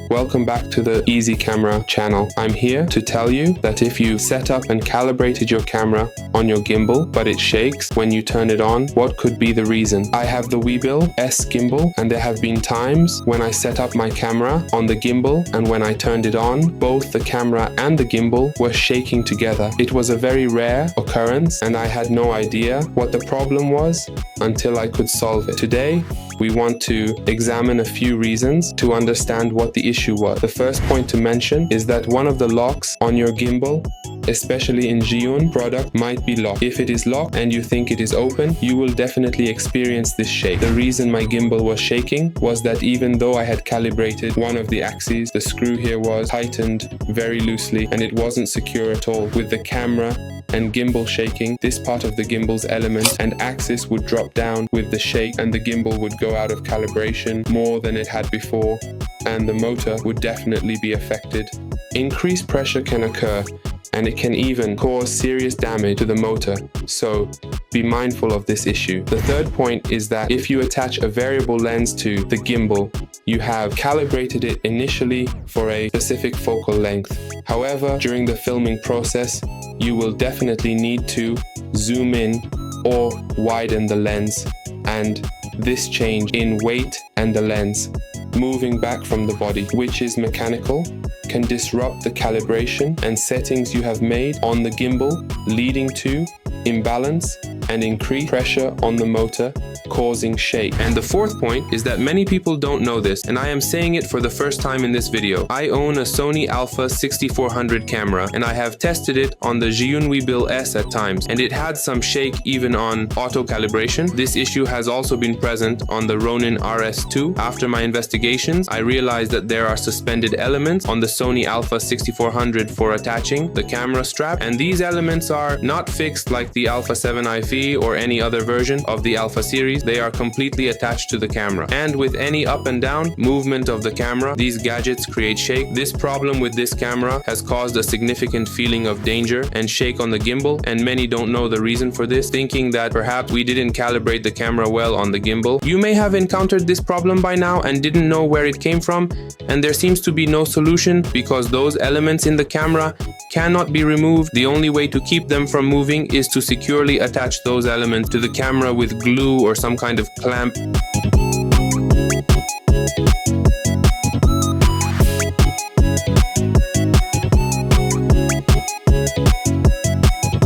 Welcome back to the Easy Camera channel. I'm here to tell you that if you set up and calibrated your camera on your gimbal, but it shakes when you turn it on, what could be the reason? I have the Weebill S gimbal, and there have been times when I set up my camera on the gimbal, and when I turned it on, both the camera and the gimbal were shaking together. It was a very rare occurrence, and I had no idea what the problem was until I could solve it. Today, we want to examine a few reasons to understand what the issue was. The first point to mention is that one of the locks on your gimbal, especially in Zhiyun product, might be locked. If it is locked and you think it is open, you will definitely experience this shake. The reason my gimbal was shaking was that even though I had calibrated one of the axes, the screw here was tightened very loosely and it wasn't secure at all. With the camera and gimbal shaking, this part of the gimbal's element and axis would drop down with the shake, and the gimbal would go out of calibration more than it had before, and the motor would definitely be affected. Increased pressure can occur, and it can even cause serious damage to the motor, so be mindful of this issue. The third point is that if you attach a variable lens to the gimbal, you have calibrated it initially for a specific focal length. However, during the filming process, you will definitely need to zoom in or widen the lens, and this change in weight and the lens moving back from the body, which is mechanical, can disrupt the calibration and settings you have made on the gimbal, leading to imbalance and increased pressure on the motor, causing shake. And the fourth point is that many people don't know this, and I am saying it for the first time in this video. I own a Sony Alpha 6400 camera, and I have tested it on the Zhiyun Weebill S at times, and it had some shake even on auto calibration. This issue has also been present on the Ronin RS2. After my investigations, I realized that there are suspended elements on the Sony Alpha 6400 for attaching the camera strap, and these elements are not fixed like the Alpha 7i FE or any other version of the Alpha series. They are completely attached to the camera, and with any up and down movement of the camera, these gadgets create shake. This problem with this camera has caused a significant feeling of danger and shake on the gimbal, and many don't know the reason for this, thinking that perhaps we didn't calibrate the camera well on the gimbal. You may have encountered this problem by now and didn't know where it came from, and there seems to be no solution because those elements in the camera cannot be removed. The only way to keep them from moving is to securely attach those elements to the camera with glue or some kind of clamp.